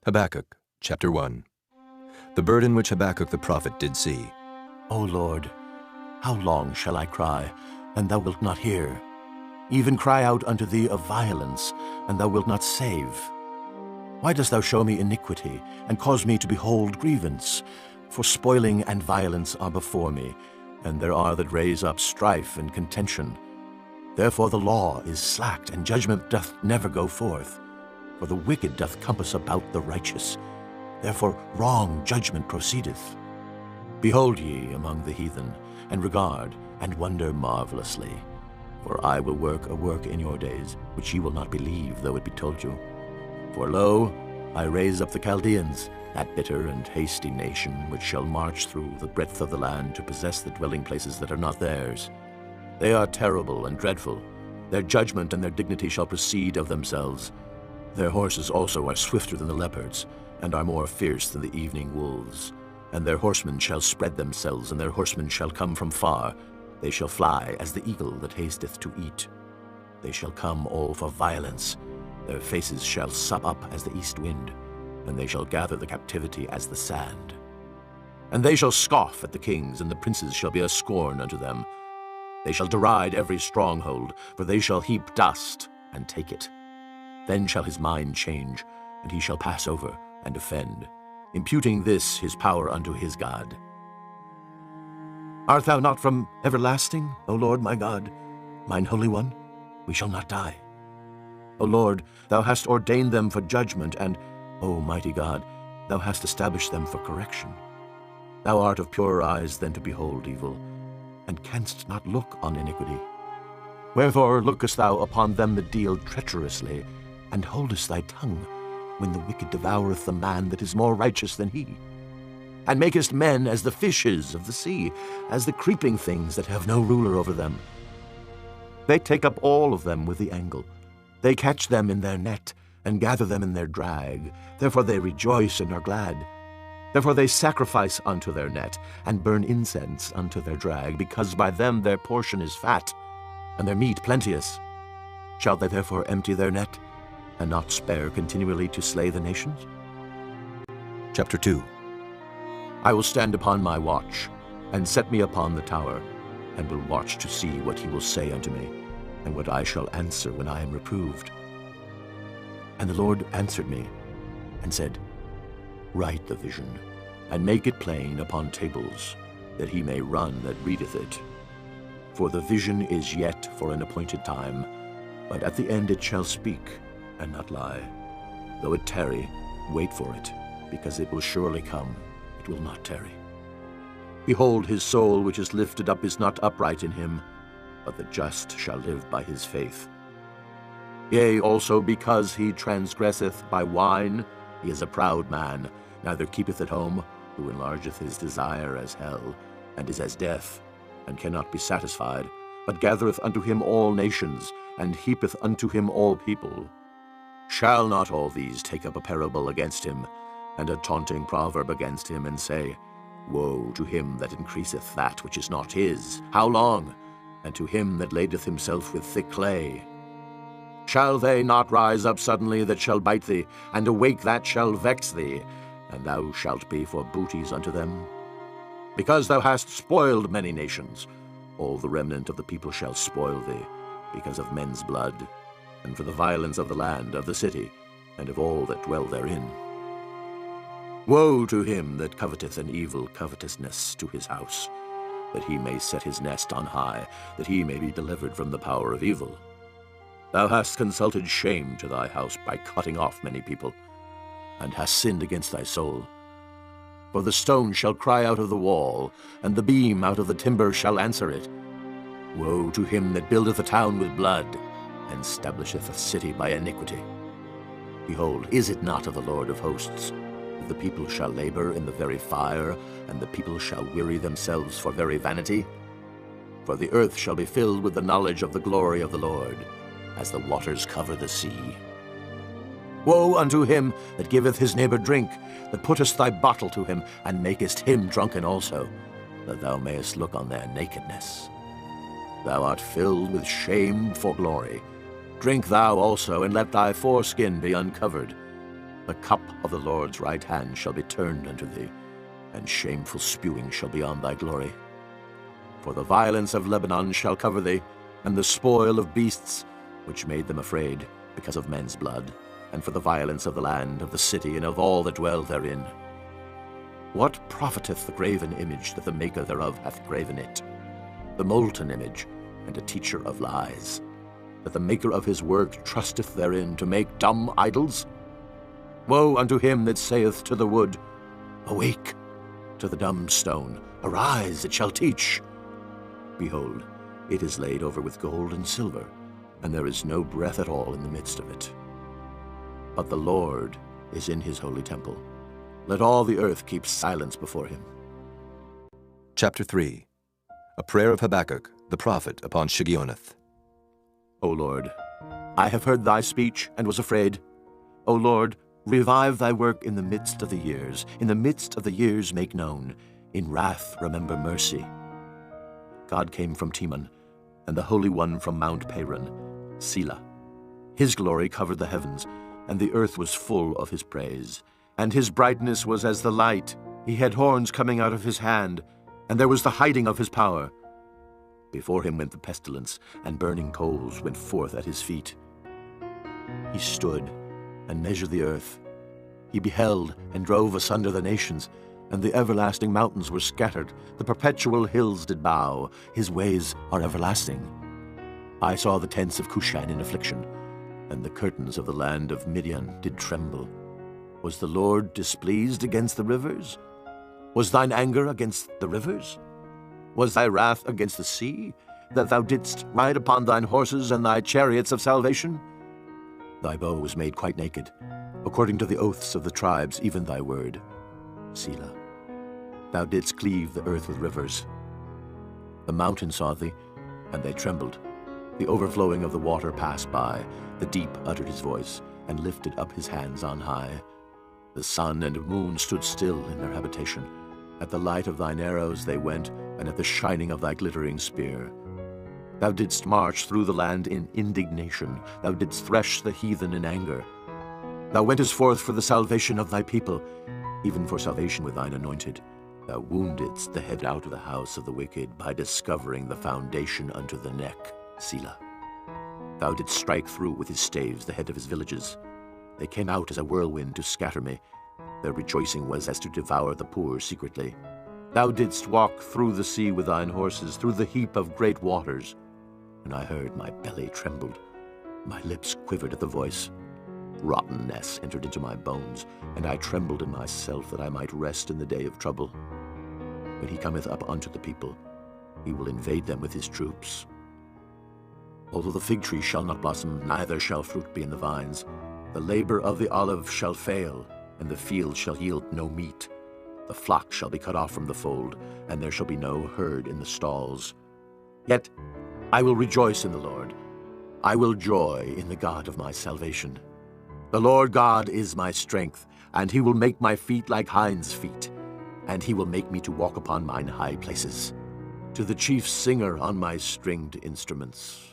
Habakkuk, chapter 1. The burden which Habakkuk the prophet did see. O Lord, how long shall I cry, and thou wilt not hear? Even cry out unto thee of violence, and thou wilt not save. Why dost thou show me iniquity, and cause me to behold grievance? For spoiling and violence are before me, and there are that raise up strife and contention. Therefore the law is slacked, and judgment doth never go forth. For the wicked doth compass about the righteous. Therefore wrong judgment proceedeth. Behold ye among the heathen, and regard, and wonder marvelously. For I will work a work in your days, which ye will not believe, though it be told you. For lo, I raise up the Chaldeans, that bitter and hasty nation, which shall march through the breadth of the land to possess the dwelling places that are not theirs. They are terrible and dreadful. Their judgment and their dignity shall proceed of themselves. Their horses also are swifter than the leopards, and are more fierce than the evening wolves. And their horsemen shall spread themselves, and their horsemen shall come from far. They shall fly as the eagle that hasteth to eat. They shall come all for violence. Their faces shall sup up as the east wind, and they shall gather the captivity as the sand. And they shall scoff at the kings, and the princes shall be a scorn unto them. They shall deride every stronghold, for they shall heap dust and take it. Then shall his mind change, and he shall pass over and offend, imputing this his power unto his God. Art thou not from everlasting, O Lord my God, mine Holy One? We shall not die. O Lord, thou hast ordained them for judgment, and, O mighty God, thou hast established them for correction. Thou art of purer eyes than to behold evil, and canst not look on iniquity. Wherefore lookest thou upon them that deal treacherously, and holdest thy tongue, when the wicked devoureth the man that is more righteous than he? And makest men as the fishes of the sea, as the creeping things that have no ruler over them. They take up all of them with the angle. They catch them in their net, and gather them in their drag. Therefore they rejoice and are glad. Therefore they sacrifice unto their net, and burn incense unto their drag, because by them their portion is fat, and their meat plenteous. Shall they therefore empty their net, and not spare continually to slay the nations? Chapter 2. I will stand upon my watch, and set me upon the tower, and will watch to see what he will say unto me, and what I shall answer when I am reproved. And the Lord answered me, and said, Write the vision, and make it plain upon tables, that he may run that readeth it. For the vision is yet for an appointed time, but at the end it shall speak, and not lie. Though it tarry, wait for it, because it will surely come, it will not tarry. Behold, his soul which is lifted up is not upright in him, but the just shall live by his faith. Yea, also because he transgresseth by wine, he is a proud man, neither keepeth at home, who enlargeth his desire as hell, and is as death, and cannot be satisfied, but gathereth unto him all nations, and heapeth unto him all people. Shall not all these take up a parable against him, and a taunting proverb against him, and say, Woe to him that increaseth that which is not his! How long? And to him that ladeth himself with thick clay. Shall they not rise up suddenly that shall bite thee, and awake that shall vex thee, and thou shalt be for booties unto them? Because thou hast spoiled many nations, all the remnant of the people shall spoil thee, because of men's blood, and for the violence of the land, of the city, and of all that dwell therein. Woe to him that coveteth an evil covetousness to his house, that he may set his nest on high, that he may be delivered from the power of evil. Thou hast consulted shame to thy house by cutting off many people, and hast sinned against thy soul. For the stone shall cry out of the wall, and the beam out of the timber shall answer it. Woe to him that buildeth a town with blood, and establisheth a city by iniquity. Behold, is it not of the Lord of hosts? The people shall labor in the very fire, and the people shall weary themselves for very vanity. For the earth shall be filled with the knowledge of the glory of the Lord, as the waters cover the sea. Woe unto him that giveth his neighbor drink, that puttest thy bottle to him, and makest him drunken also, that thou mayest look on their nakedness. Thou art filled with shame for glory. Drink thou also, and let thy foreskin be uncovered. The cup of the Lord's right hand shall be turned unto thee, and shameful spewing shall be on thy glory. For the violence of Lebanon shall cover thee, and the spoil of beasts, which made them afraid, because of men's blood, and for the violence of the land, of the city, and of all that dwell therein. What profiteth the graven image that the maker thereof hath graven it? The molten image, and a teacher of lies, that the maker of his work trusteth therein to make dumb idols? Woe unto him that saith to the wood, Awake! To the dumb stone, Arise, it shall teach. Behold, it is laid over with gold and silver, and there is no breath at all in the midst of it. But the Lord is in his holy temple. Let all the earth keep silence before him. Chapter 3. A prayer of Habakkuk, the prophet, upon Shigionoth. O Lord, I have heard thy speech and was afraid. O Lord, revive thy work in the midst of the years. In the midst of the years make known. In wrath remember mercy. God came from Teman, and the Holy One from Mount Paran, Selah. His glory covered the heavens, and the earth was full of his praise. And his brightness was as the light. He had horns coming out of his hand, and there was the hiding of his power. Before him went the pestilence, and burning coals went forth at his feet. He stood and measured the earth. He beheld and drove asunder the nations, and the everlasting mountains were scattered. The perpetual hills did bow. His ways are everlasting. I saw the tents of Cushan in affliction, and the curtains of the land of Midian did tremble. Was the Lord displeased against the rivers? Was thine anger against the rivers? Was thy wrath against the sea, that thou didst ride upon thine horses and thy chariots of salvation? Thy bow was made quite naked, according to the oaths of the tribes, even thy word. Selah. Thou didst cleave the earth with rivers. The mountains saw thee, and they trembled. The overflowing of the water passed by. The deep uttered his voice, and lifted up his hands on high. The sun and moon stood still in their habitation. At the light of thine arrows they went, and at the shining of thy glittering spear. Thou didst march through the land in indignation. Thou didst thresh the heathen in anger. Thou wentest forth for the salvation of thy people, even for salvation with thine anointed. Thou woundedst the head out of the house of the wicked by discovering the foundation unto the neck. Selah. Thou didst strike through with his staves the head of his villages. They came out as a whirlwind to scatter me. Their rejoicing was as to devour the poor secretly. Thou didst walk through the sea with thine horses, through the heap of great waters. And I heard my belly trembled. My lips quivered at the voice. Rottenness entered into my bones, and I trembled in myself that I might rest in the day of trouble. When he cometh up unto the people, he will invade them with his troops. Although the fig tree shall not blossom, neither shall fruit be in the vines, the labor of the olive shall fail, and the field shall yield no meat. The flock shall be cut off from the fold, and there shall be no herd in the stalls. Yet I will rejoice in the Lord. I will joy in the God of my salvation. The Lord God is my strength, and he will make my feet like hinds' feet, and he will make me to walk upon mine high places, to the chief singer on my stringed instruments.